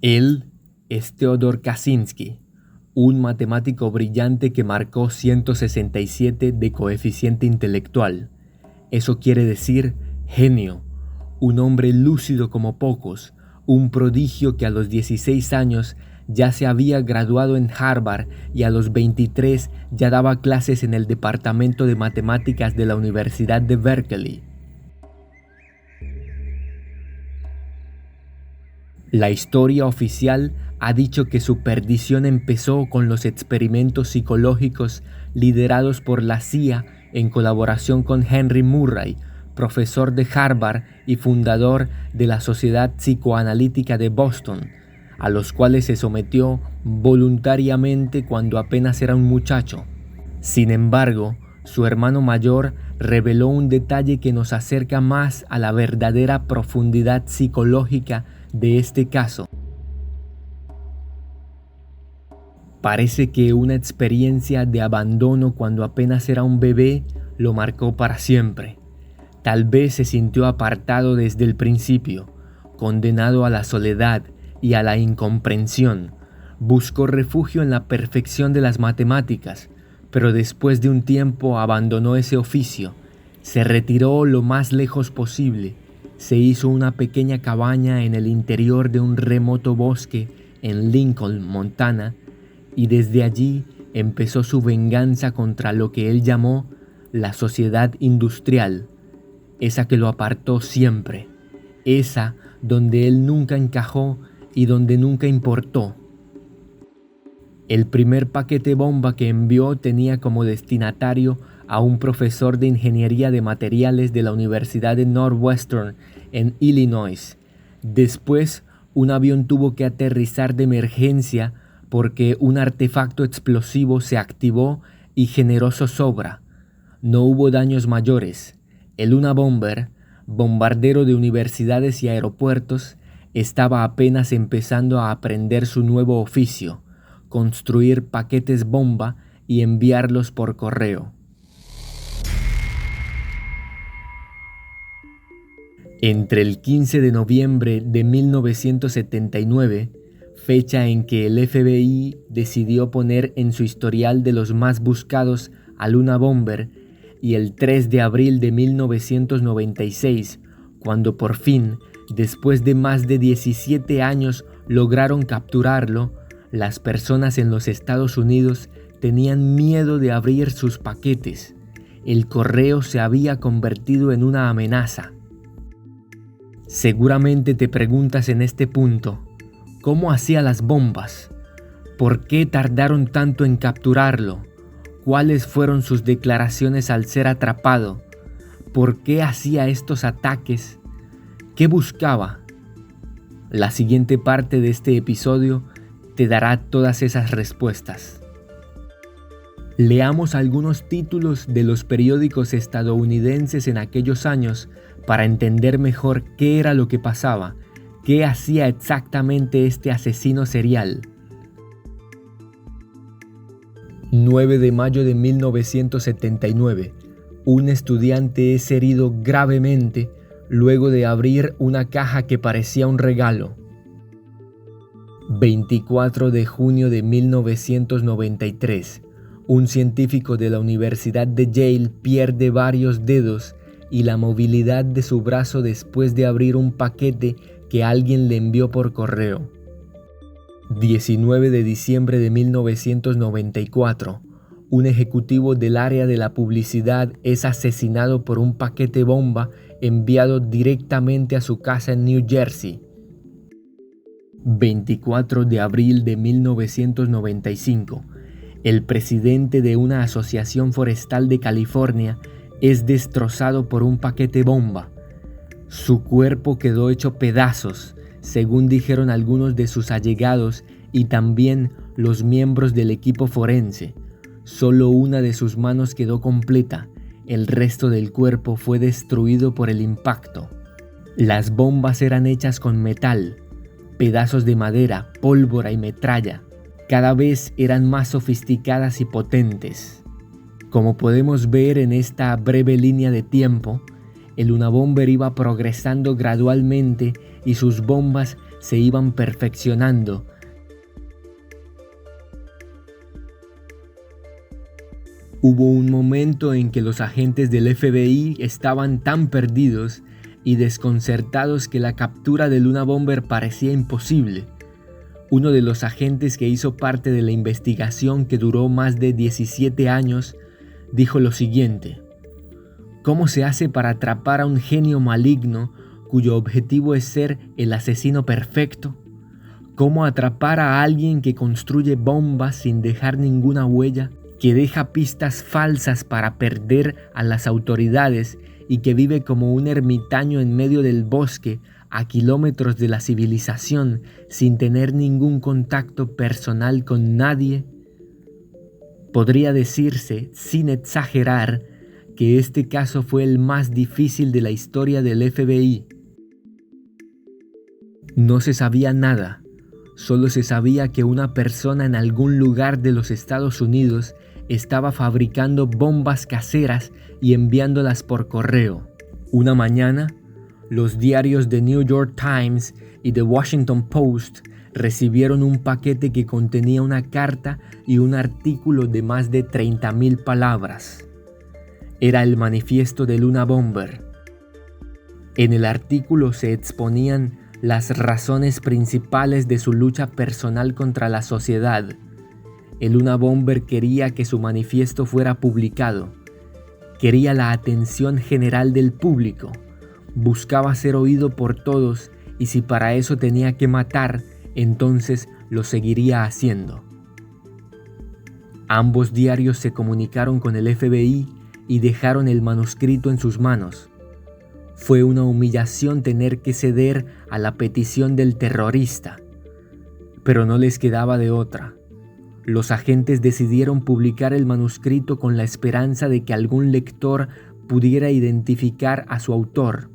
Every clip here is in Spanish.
Él es Theodor Kaczynski, un matemático brillante que marcó 167 de coeficiente intelectual. Eso quiere decir genio, un hombre lúcido como pocos, un prodigio que a los 16 años ya se había graduado en Harvard y a los 23 ya daba clases en el departamento de matemáticas de la Universidad de Berkeley. La historia oficial ha dicho que su perdición empezó con los experimentos psicológicos liderados por la CIA en colaboración con Henry Murray, profesor de Harvard y fundador de la Sociedad Psicoanalítica de Boston, a los cuales se sometió voluntariamente cuando apenas era un muchacho. Sin embargo, su hermano mayor reveló un detalle que nos acerca más a la verdadera profundidad psicológica de este caso. Parece que una experiencia de abandono cuando apenas era un bebé lo marcó para siempre. Tal vez se sintió apartado desde el principio, condenado a la soledad y a la incomprensión. Buscó refugio en la perfección de las matemáticas, pero después de un tiempo abandonó ese oficio. Se retiró lo más lejos posible. Se hizo una pequeña cabaña en el interior de un remoto bosque en Lincoln, Montana, y desde allí empezó su venganza contra lo que él llamó la sociedad industrial, esa que lo apartó siempre, esa donde él nunca encajó y donde nunca importó. El primer paquete bomba que envió tenía como destinatario a un profesor de ingeniería de materiales de la Universidad de Northwestern en Illinois. Después, un avión tuvo que aterrizar de emergencia porque un artefacto explosivo se activó y generó zozobra. No hubo daños mayores. El Unabomber, bombardero de universidades y aeropuertos, estaba apenas empezando a aprender su nuevo oficio: construir paquetes bomba y enviarlos por correo. Entre el 15 de noviembre de 1979, fecha en que el FBI decidió poner en su historial de los más buscados al Unabomber, y el 3 de abril de 1996, cuando por fin, después de más de 17 años, lograron capturarlo, las personas en los Estados Unidos tenían miedo de abrir sus paquetes. El correo se había convertido en una amenaza. Seguramente te preguntas en este punto, ¿cómo hacía las bombas? ¿Por qué tardaron tanto en capturarlo? ¿Cuáles fueron sus declaraciones al ser atrapado? ¿Por qué hacía estos ataques? ¿Qué buscaba? La siguiente parte de este episodio te dará todas esas respuestas. Leamos algunos títulos de los periódicos estadounidenses en aquellos años para entender mejor qué era lo que pasaba, qué hacía exactamente este asesino serial. 9 de mayo de 1979. Un estudiante es herido gravemente luego de abrir una caja que parecía un regalo. 24 de junio de 1993. Un científico de la Universidad de Yale pierde varios dedos y la movilidad de su brazo después de abrir un paquete que alguien le envió por correo. 19 de diciembre de 1994. Un ejecutivo del área de la publicidad es asesinado por un paquete bomba enviado directamente a su casa en New Jersey. 24 de abril de 1995. El presidente de una asociación forestal de California es destrozado por un paquete bomba. Su cuerpo quedó hecho pedazos, según dijeron algunos de sus allegados y también los miembros del equipo forense. Solo una de sus manos quedó completa, el resto del cuerpo fue destruido por el impacto. Las bombas eran hechas con metal, pedazos de madera, pólvora y metralla. Cada vez eran más sofisticadas y potentes. Como podemos ver en esta breve línea de tiempo, el Unabomber iba progresando gradualmente y sus bombas se iban perfeccionando. Hubo un momento en que los agentes del FBI estaban tan perdidos y desconcertados que la captura del Luna Bomber parecía imposible. Uno de los agentes que hizo parte de la investigación, que duró más de 17 años, dijo lo siguiente: ¿cómo se hace para atrapar a un genio maligno cuyo objetivo es ser el asesino perfecto? ¿Cómo atrapar a alguien que construye bombas sin dejar ninguna huella, que deja pistas falsas para perder a las autoridades y que vive como un ermitaño en medio del bosque, a kilómetros de la civilización, sin tener ningún contacto personal con nadie? Podría decirse, sin exagerar, que este caso fue el más difícil de la historia del FBI. No se sabía nada, solo se sabía que una persona en algún lugar de los Estados Unidos estaba fabricando bombas caseras y enviándolas por correo. Una mañana, los diarios The New York Times y The Washington Post recibieron un paquete que contenía una carta y un artículo de más de 30,000 palabras. Era el manifiesto de Luna Bomber. En el artículo se exponían las razones principales de su lucha personal contra la sociedad. El Luna Bomber quería que su manifiesto fuera publicado. Quería la atención general del público. Buscaba ser oído por todos, y si para eso tenía que matar, entonces lo seguiría haciendo. Ambos diarios se comunicaron con el FBI y dejaron el manuscrito en sus manos. Fue una humillación tener que ceder a la petición del terrorista, pero no les quedaba de otra. Los agentes decidieron publicar el manuscrito con la esperanza de que algún lector pudiera identificar a su autor.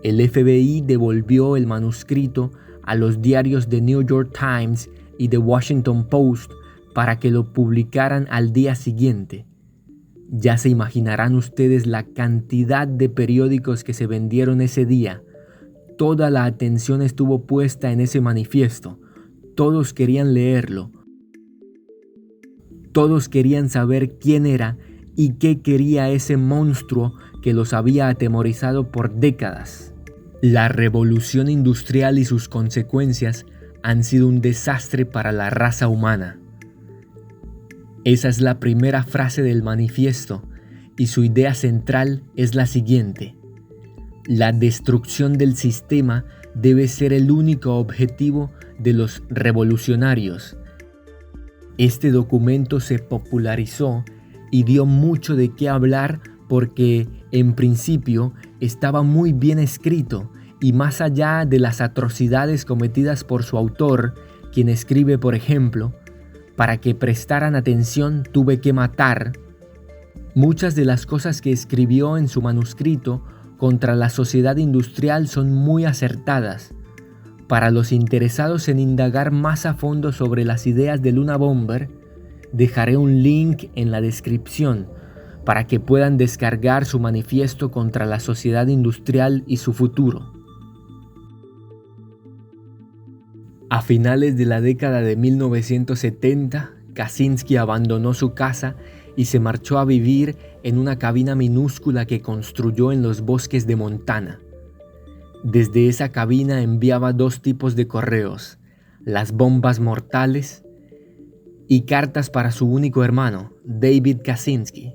El FBI devolvió el manuscrito a los diarios The New York Times y The Washington Post para que lo publicaran al día siguiente. Ya se imaginarán ustedes la cantidad de periódicos que se vendieron ese día. Toda la atención estuvo puesta en ese manifiesto. Todos querían leerlo. Todos querían saber quién era y qué quería ese monstruo que los había atemorizado por décadas. La revolución industrial y sus consecuencias han sido un desastre para la raza humana. Esa es la primera frase del manifiesto, y su idea central es la siguiente: la destrucción del sistema debe ser el único objetivo de los revolucionarios. Este documento se popularizó y dio mucho de qué hablar porque, en principio, estaba muy bien escrito, y más allá de las atrocidades cometidas por su autor, quien escribe, por ejemplo, para que prestaran atención tuve que matar. Muchas de las cosas que escribió en su manuscrito contra la sociedad industrial son muy acertadas. Para los interesados en indagar más a fondo sobre las ideas de Luna Bomber, dejaré un link en la descripción para que puedan descargar su manifiesto contra la sociedad industrial y su futuro. A finales de la década de 1970, Kaczynski abandonó su casa y se marchó a vivir en una cabina minúscula que construyó en los bosques de Montana. Desde esa cabina enviaba 2 tipos de correos: las bombas mortales y cartas para su único hermano, David Kaczynski,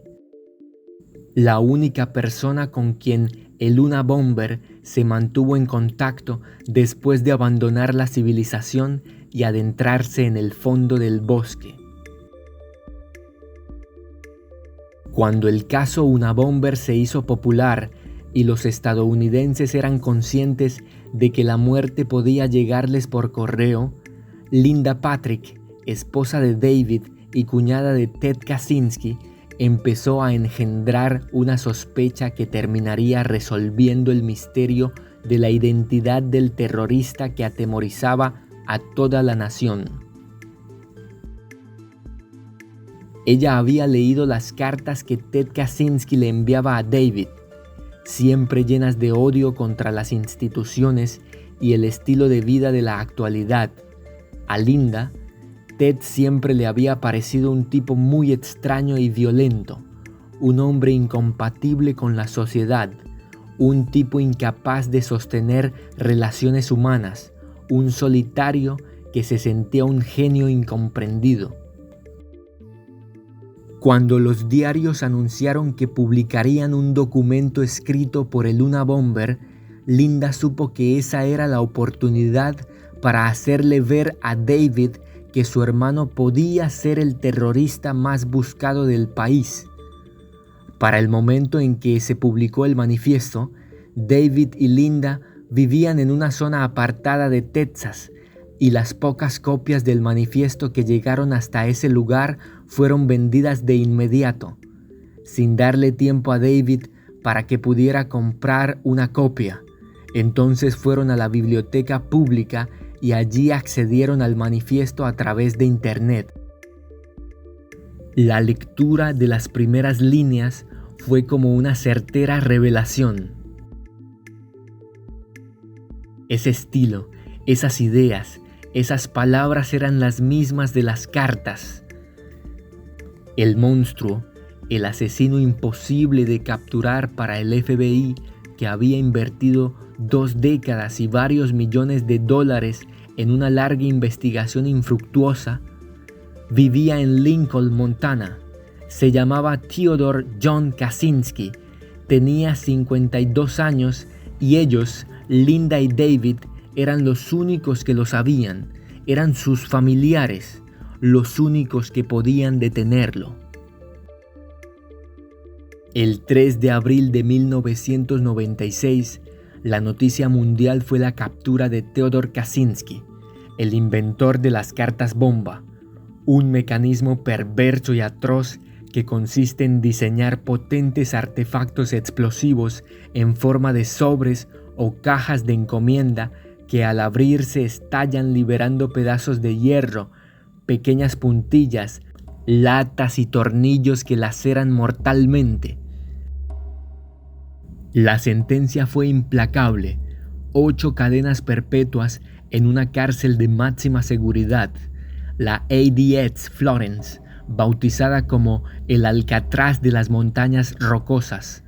la única persona con quien el Luna Bomber se mantuvo en contacto después de abandonar la civilización y adentrarse en el fondo del bosque. Cuando el caso Luna Bomber se hizo popular y los estadounidenses eran conscientes de que la muerte podía llegarles por correo, Linda Patrick, esposa de David y cuñada de Ted Kaczynski, empezó a engendrar una sospecha que terminaría resolviendo el misterio de la identidad del terrorista que atemorizaba a toda la nación. Ella había leído las cartas que Ted Kaczynski le enviaba a David siempre llenas de odio contra las instituciones y el estilo de vida de la actualidad. A Linda, Ted siempre le había parecido un tipo muy extraño y violento, un hombre incompatible con la sociedad, un tipo incapaz de sostener relaciones humanas, un solitario que se sentía un genio incomprendido. Cuando los diarios anunciaron que publicarían un documento escrito por el Unabomber, Linda supo que esa era la oportunidad para hacerle ver a David que su hermano podía ser el terrorista más buscado del país. Para el momento en que se publicó el manifiesto, David y Linda vivían en una zona apartada de Texas, y las pocas copias del manifiesto que llegaron hasta ese lugar fueron vendidas de inmediato, sin darle tiempo a David para que pudiera comprar una copia. Entonces fueron a la biblioteca pública y allí accedieron al manifiesto a través de internet. La lectura de las primeras líneas fue como una certera revelación. Ese estilo, esas ideas, esas palabras eran las mismas de las cartas. El monstruo, el asesino imposible de capturar para el FBI, que había invertido 2 décadas y varios millones de dólares en una larga investigación infructuosa, vivía en Lincoln, Montana. Se llamaba Theodore John Kaczynski, tenía 52 años y ellos, Linda y David, eran los únicos que lo sabían, eran sus familiares, los únicos que podían detenerlo. El 3 de abril de 1996, la noticia mundial fue la captura de Theodore Kaczynski, el inventor de las cartas bomba, un mecanismo perverso y atroz que consiste en diseñar potentes artefactos explosivos en forma de sobres o cajas de encomienda que al abrirse estallan liberando pedazos de hierro, pequeñas puntillas, latas y tornillos que laceran mortalmente. La sentencia fue implacable: 8 cadenas perpetuas en una cárcel de máxima seguridad, la ADX Florence, bautizada como el Alcatraz de las montañas rocosas.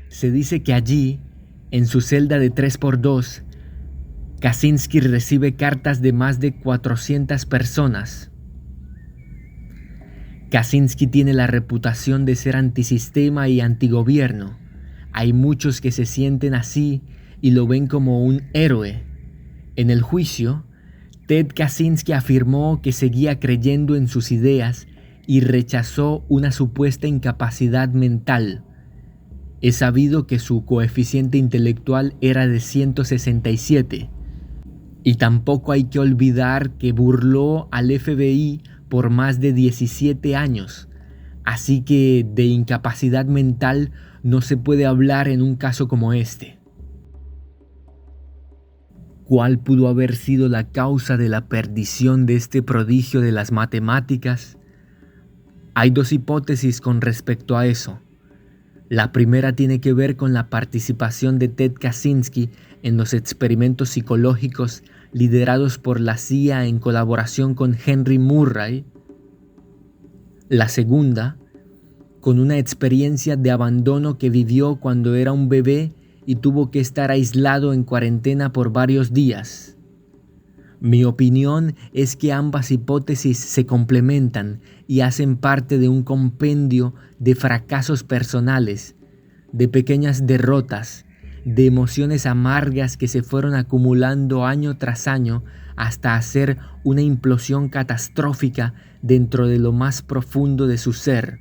Se dice que allí, en su celda de 3x2, Kaczynski recibe cartas de más de 400 personas. Kaczynski tiene la reputación de ser antisistema y antigobierno. Hay muchos que se sienten así y lo ven como un héroe. En el juicio, Ted Kaczynski afirmó que seguía creyendo en sus ideas y rechazó una supuesta incapacidad mental. Es sabido que su coeficiente intelectual era de 167. Y tampoco hay que olvidar que burló al FBI por más de 17 años. Así que de incapacidad mental no se puede hablar en un caso como este. ¿Cuál pudo haber sido la causa de la perdición de este prodigio de las matemáticas? Hay 2 hipótesis con respecto a eso. La primera tiene que ver con la participación de Ted Kaczynski en los experimentos psicológicos liderados por la CIA en colaboración con Henry Murray. La segunda, con una experiencia de abandono que vivió cuando era un bebé y tuvo que estar aislado en cuarentena por varios días. Mi opinión es que ambas hipótesis se complementan y hacen parte de un compendio de fracasos personales, de pequeñas derrotas, de emociones amargas que se fueron acumulando año tras año hasta hacer una implosión catastrófica dentro de lo más profundo de su ser.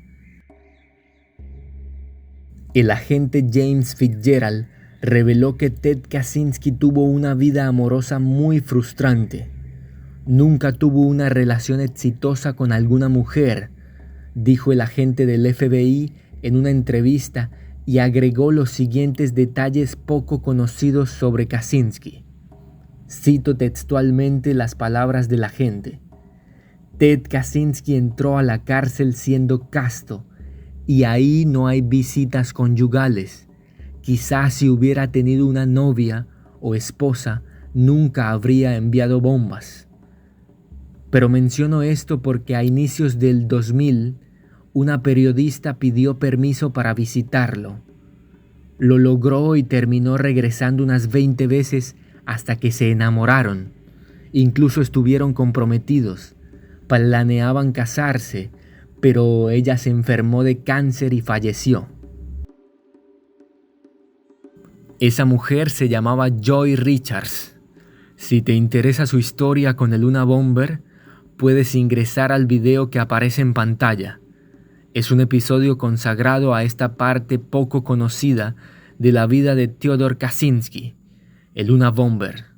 El agente James Fitzgerald reveló que Ted Kaczynski tuvo una vida amorosa muy frustrante. Nunca tuvo una relación exitosa con alguna mujer, dijo el agente del FBI en una entrevista, y agregó los siguientes detalles poco conocidos sobre Kaczynski. Cito textualmente las palabras del agente. Ted Kaczynski entró a la cárcel siendo casto y ahí no hay visitas conyugales. Quizás si hubiera tenido una novia o esposa, nunca habría enviado bombas. Pero menciono esto porque a inicios del 2000, una periodista pidió permiso para visitarlo. Lo logró y terminó regresando unas 20 veces hasta que se enamoraron. Incluso estuvieron comprometidos. Planeaban casarse, pero ella se enfermó de cáncer y falleció. Esa mujer se llamaba Joy Richards. Si te interesa su historia con el Unabomber, puedes ingresar al video que aparece en pantalla. Es un episodio consagrado a esta parte poco conocida de la vida de Theodore Kaczynski, el Unabomber.